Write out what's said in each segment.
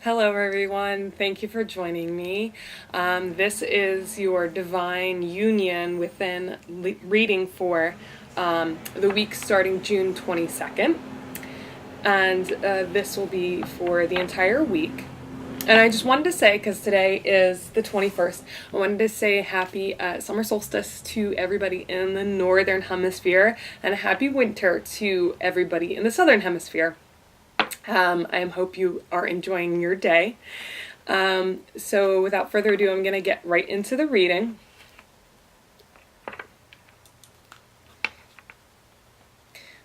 Hello, everyone. Thank you for joining me. This is your Divine Union Within reading for the week starting June 22nd. And this will be for the entire week. And I just wanted to say, because today is the 21st, I wanted to say happy summer solstice to everybody in the Northern Hemisphere and a happy winter to everybody in the Southern Hemisphere. I hope you are enjoying your day. So without further ado, I'm going to get right into the reading.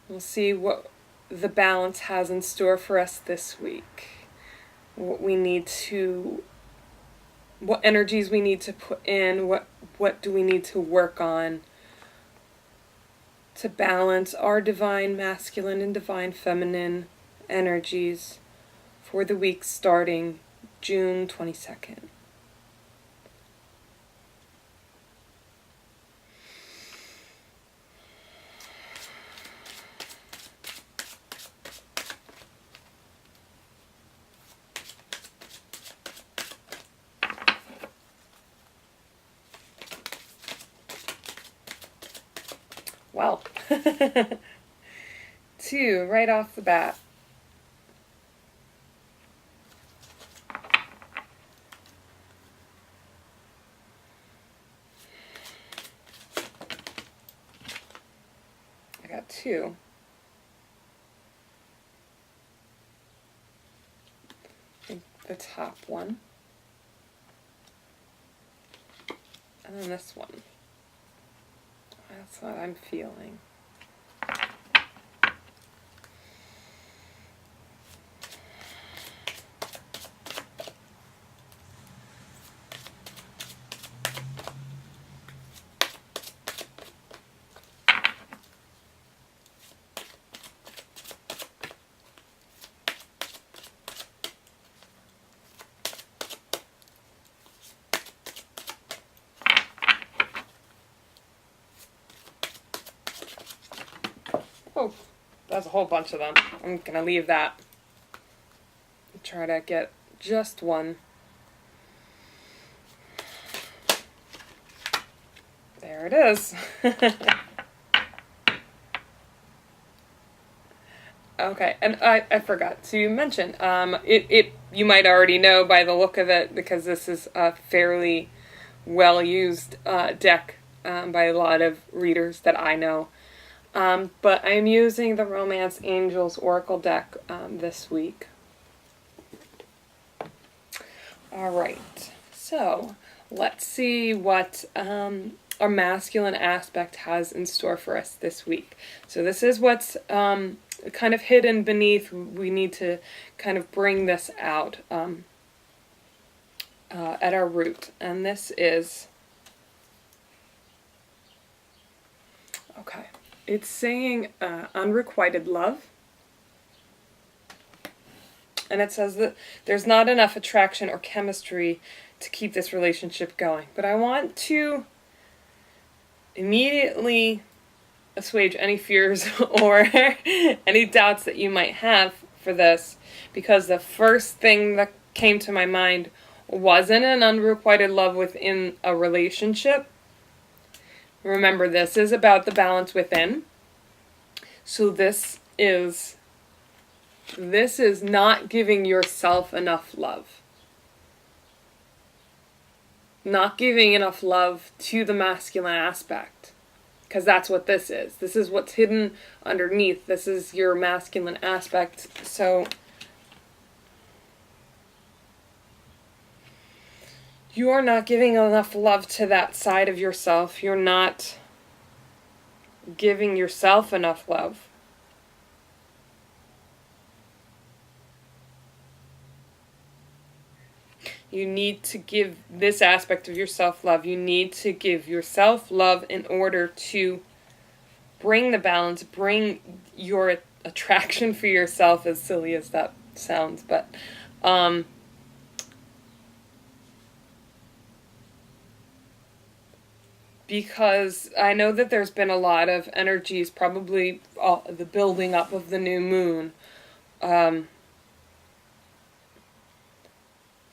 We'll see what the balance has in store for us this week. What energies we need to put in, what do we need to work on to balance our divine masculine and divine feminine energies for the week starting June 22nd. Well, 2 right off the bat. I got 2. I think the top one. And then this one. That's what I'm feeling. Oh, that's a whole bunch of them. I'm gonna leave that. Try to get just one. There it is. Okay, and I forgot to mention, you might already know by the look of it, because this is a fairly well-used deck by a lot of readers that I know. But I'm using the Romance Angels Oracle deck this week. Alright, so let's see what our masculine aspect has in store for us this week. So this is what's kind of hidden beneath. We need to kind of bring this out at our root. And this is... Okay. It's saying unrequited love. And it says that there's not enough attraction or chemistry to keep this relationship going. But I want to immediately assuage any fears or any doubts that you might have for this, because the first thing that came to my mind wasn't an unrequited love within a relationship. Remember, this is about the balance within. So this is not giving yourself enough love. Not giving enough love to the masculine aspect. Because that's what this is. This is what's hidden underneath. This is your masculine aspect. So you are not giving enough love to that side of yourself. You're not giving yourself enough love. You need to give this aspect of yourself love. You need to give yourself love in order to bring the balance, bring your attraction for yourself, as silly as that sounds, but because I know that there's been a lot of energies, probably the building up of the new moon,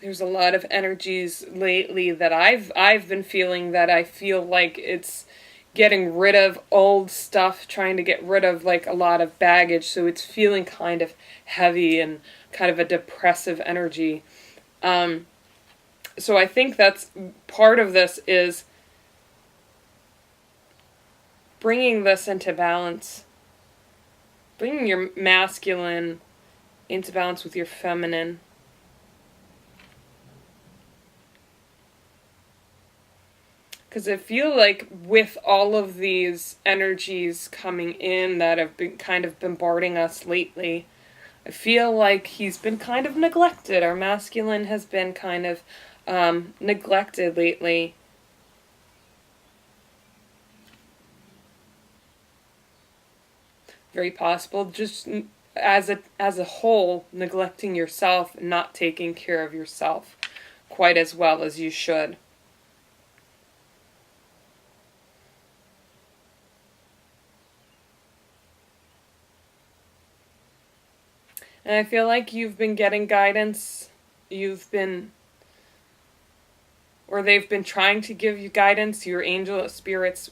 There's a lot of energies lately that I've been feeling, that I feel like it's getting rid of old stuff, trying to get rid of like a lot of baggage, so it's feeling kind of heavy and kind of a depressive energy. So I think that's part of this, is bringing this into balance, bringing your masculine into balance with your feminine. Because I feel like with all of these energies coming in that have been kind of bombarding us lately, I feel like he's been kind of neglected. Our masculine has been kind of neglected lately. Very possible, just as a whole, neglecting yourself, not taking care of yourself quite as well as you should. And I feel like you've been getting guidance, or they've been trying to give you guidance, your angel spirits,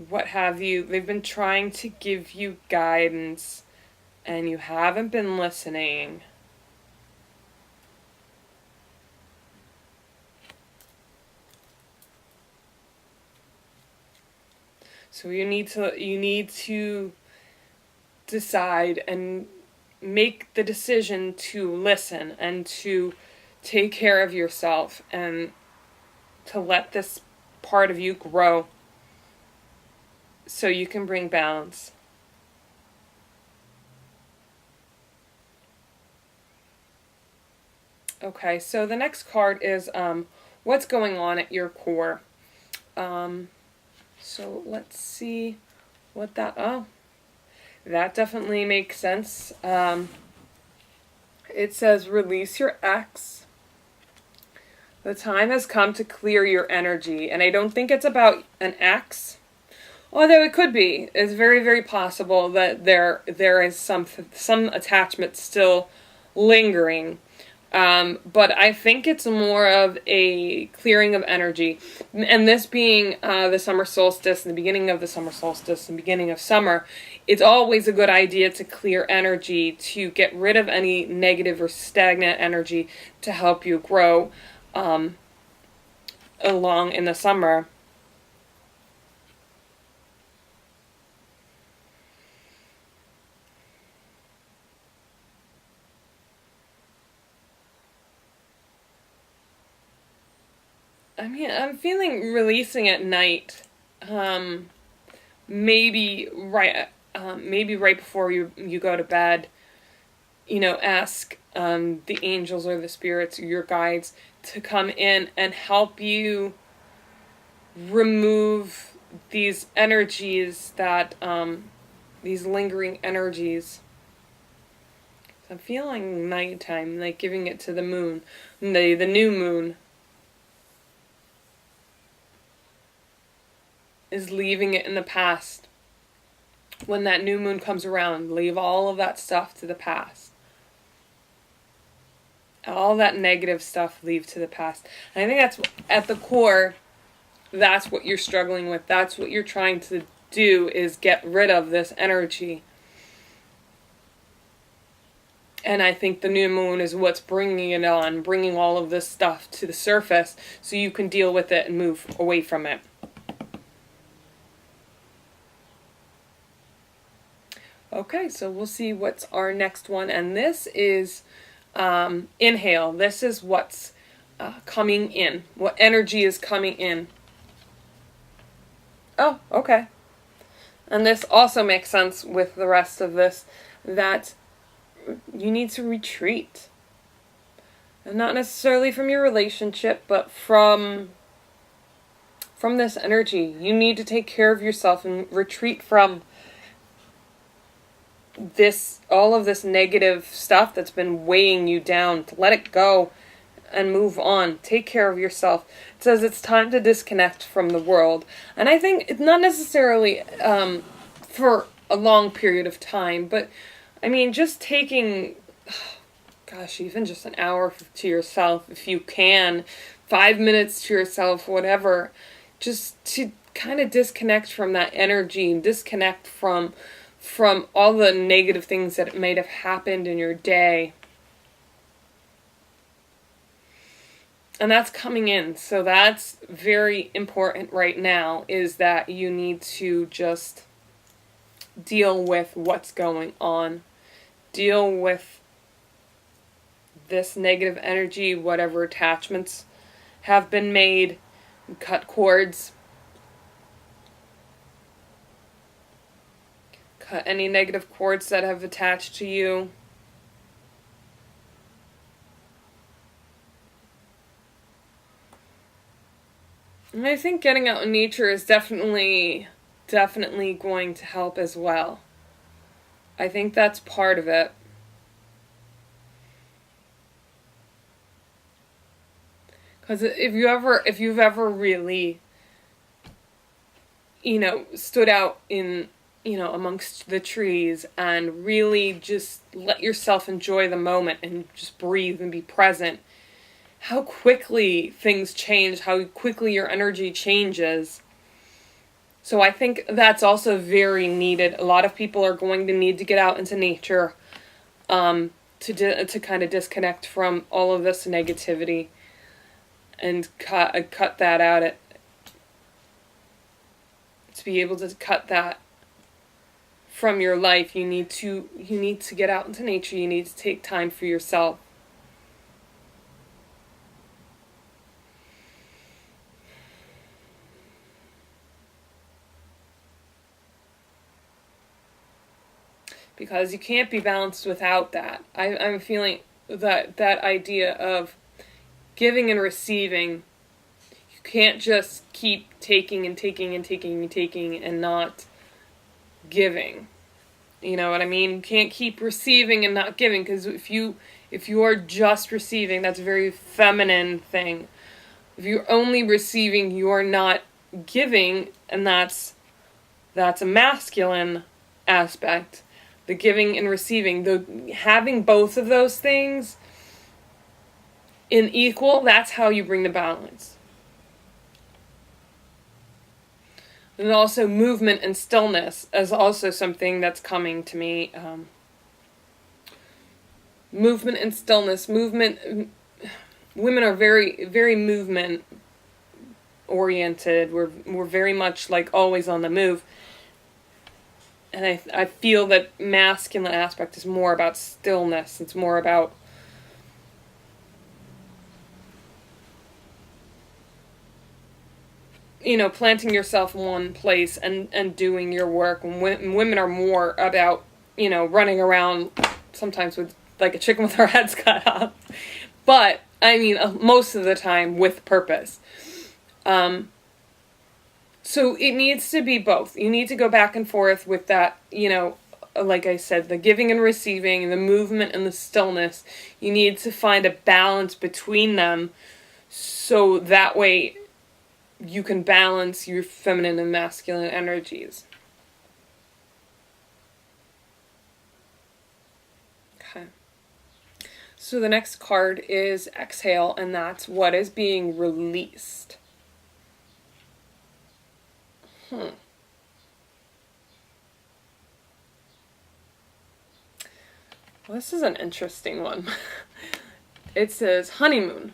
what have you. They've been trying to give you guidance, and you haven't been listening. So you need to decide and make the decision to listen and to take care of yourself and to let this part of you grow so you can bring balance. Okay, so the next card is what's going on at your core. So let's see what that... Oh, that definitely makes sense. It says, release your ex. The time has come to clear your energy. And I don't think it's about an ex. Although it could be. It's very, very possible that there is some attachment still lingering. But I think it's more of a clearing of energy. And this being the summer solstice, and the beginning of the summer solstice, and beginning of summer, it's always a good idea to clear energy, to get rid of any negative or stagnant energy to help you grow along in the summer. I mean, I'm feeling releasing at night. Maybe right before you go to bed. Ask the angels or the spirits, your guides, to come in and help you remove these energies that these lingering energies. So I'm feeling nighttime, like giving it to the moon, the new moon. Is leaving it in the past. When that new moon comes around, leave all of that stuff to the past. All that negative stuff, leave to the past. And I think that's at the core, that's what you're struggling with. That's what you're trying to do, is get rid of this energy. And I think the new moon is what's bringing it on, bringing all of this stuff to the surface so you can deal with it and move away from it. Okay, so we'll see what's our next one. And this is inhale. This is what's coming in. What energy is coming in. Oh, okay. And this also makes sense with the rest of this, that you need to retreat. And not necessarily from your relationship, but from this energy. You need to take care of yourself and retreat from all of this negative stuff that's been weighing you down, to let it go and move on. Take care of yourself. It says it's time to disconnect from the world. And I think it's not necessarily for a long period of time, but I mean, just taking gosh, even just an hour to yourself, if you can, 5 minutes to yourself, whatever, just to kind of disconnect from that energy and disconnect from all the negative things that might have happened in your day. And that's coming in. So that's very important right now, is that you need to just deal with what's going on. Deal with this negative energy, whatever attachments have been made, cut cords. Cut any negative cords that have attached to you. And I think getting out in nature is definitely going to help as well. I think that's part of it. Because if you've ever really, stood out in, amongst the trees and really just let yourself enjoy the moment and just breathe and be present, how quickly things change, how quickly your energy changes. So I think that's also very needed. A lot of people are going to need to get out into nature to kind of disconnect from all of this negativity and cut that out. To be able to cut that from your life, you need to get out into nature. You need to take time for yourself. Because you can't be balanced without that. I'm feeling that idea of giving and receiving. You can't just keep taking and taking and taking and taking and not giving. You know what I mean? You can't keep receiving and not giving, because if you are just receiving, that's a very feminine thing. If you're only receiving, you are not giving, and that's a masculine aspect. The giving and receiving, having both of those things in equal, that's how you bring the balance. And also movement and stillness is also something that's coming to me. Movement and stillness. Women are very, very movement oriented. We're very much like always on the move. And I feel that masculine aspect is more about stillness. It's more about planting yourself in one place and doing your work. And women are more about, running around sometimes with like a chicken with her heads cut off. But, most of the time with purpose. So it needs to be both. You need to go back and forth with that, like I said, the giving and receiving, the movement and the stillness. You need to find a balance between them, so that way you can balance your feminine and masculine energies. Okay. So the next card is Exhale, and that's what is being released. Well, this is an interesting one. It says honeymoon.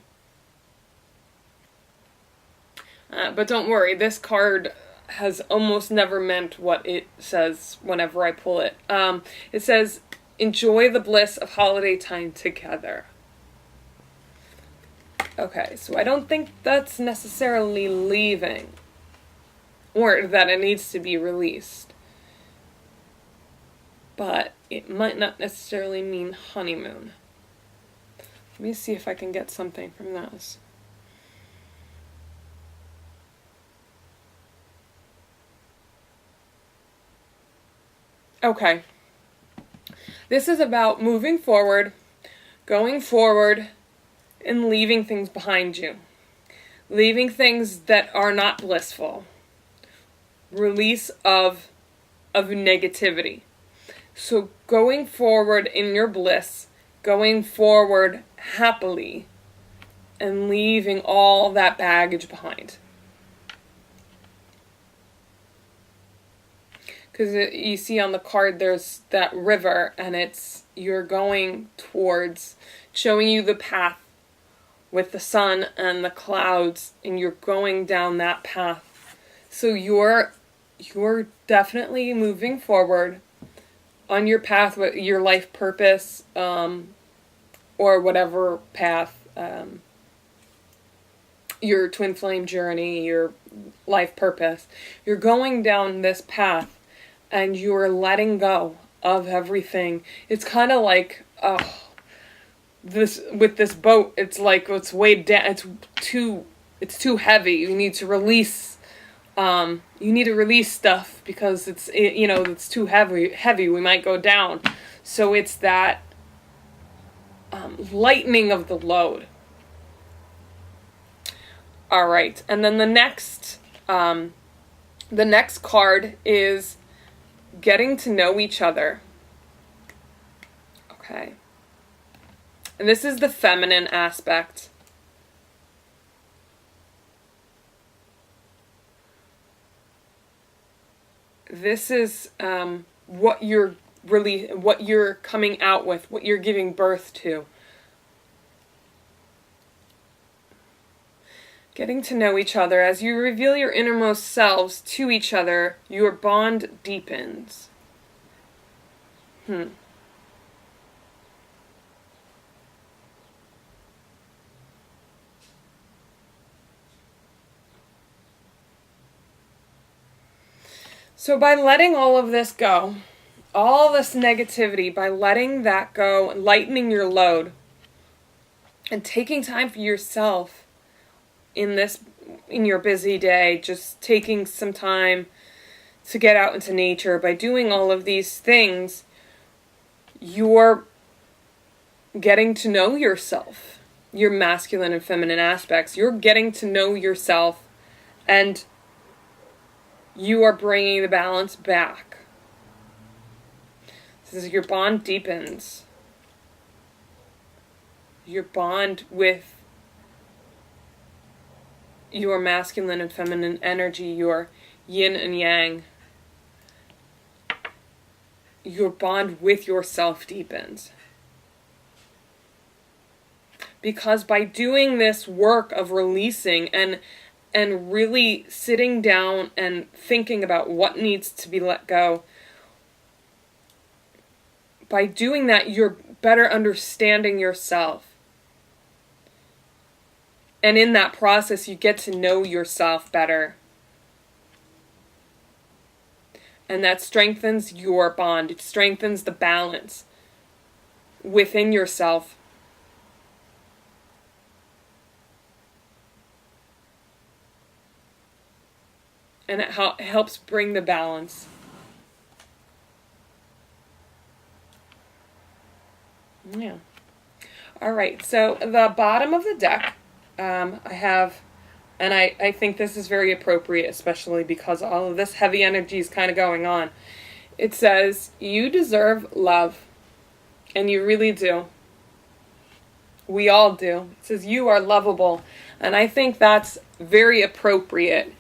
But don't worry, this card has almost never meant what it says whenever I pull it. It says, enjoy the bliss of holiday time together. Okay, so I don't think that's necessarily leaving, or that it needs to be released. But it might not necessarily mean honeymoon. Let me see if I can get something from this. Okay. This is about moving forward, going forward, and leaving things behind you. Leaving things that are not blissful. Release of negativity. So going forward in your bliss going forward happily and leaving all that baggage behind. Because you see on the card there's that river, and you're going towards showing you the path with the sun and the clouds, and you're going down that path. So you're definitely moving forward on your path with your life purpose, or whatever path, your twin flame journey, your life purpose. You're going down this path, and you're letting go of everything. It's kind of like, this with this boat, it's like it's weighed down. It's too heavy. You need to release. You need to release stuff because it's too heavy. We might go down. So it's that lightening of the load. All right, and then the next card is getting to know each other. Okay. And this is the feminine aspect. This is what you're coming out with, what you're giving birth to. Getting to know each other. As you reveal your innermost selves to each other, your bond deepens. So by letting all of this go, all this negativity, by letting that go, lightening your load, and taking time for yourself in your busy day, just taking some time to get out into nature, by doing all of these things, you're getting to know yourself, your masculine and feminine aspects. You're getting to know yourself, and you are bringing the balance back. This is your bond deepens. Your bond with your masculine and feminine energy, your yin and yang. Your bond with yourself deepens. Because by doing this work of releasing and really sitting down and thinking about what needs to be let go, by doing that, you're better understanding yourself. And in that process, you get to know yourself better. And that strengthens your bond. It strengthens the balance within yourself. And it helps bring the balance. Yeah. All right, so the bottom of the deck, I have, and I think this is very appropriate, especially because all of this heavy energy is kind of going on. It says, you deserve love, and you really do. We all do. It says you are lovable, and I think that's very appropriate,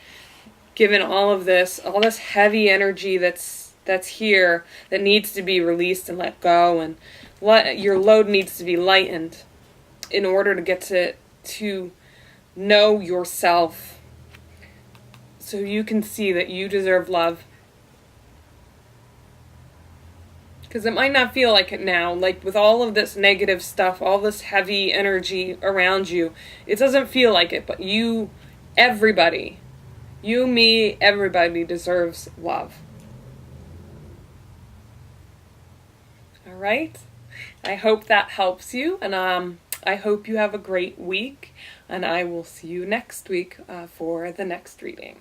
given all this heavy energy that's here, that needs to be released and let go, and your load needs to be lightened in order to get to know yourself, so you can see that you deserve love. Because it might not feel like it now, like with all of this negative stuff, all this heavy energy around you, it doesn't feel like it, but everybody, you, me, everybody deserves love. All right? I hope that helps you, and I hope you have a great week, and I will see you next week for the next reading.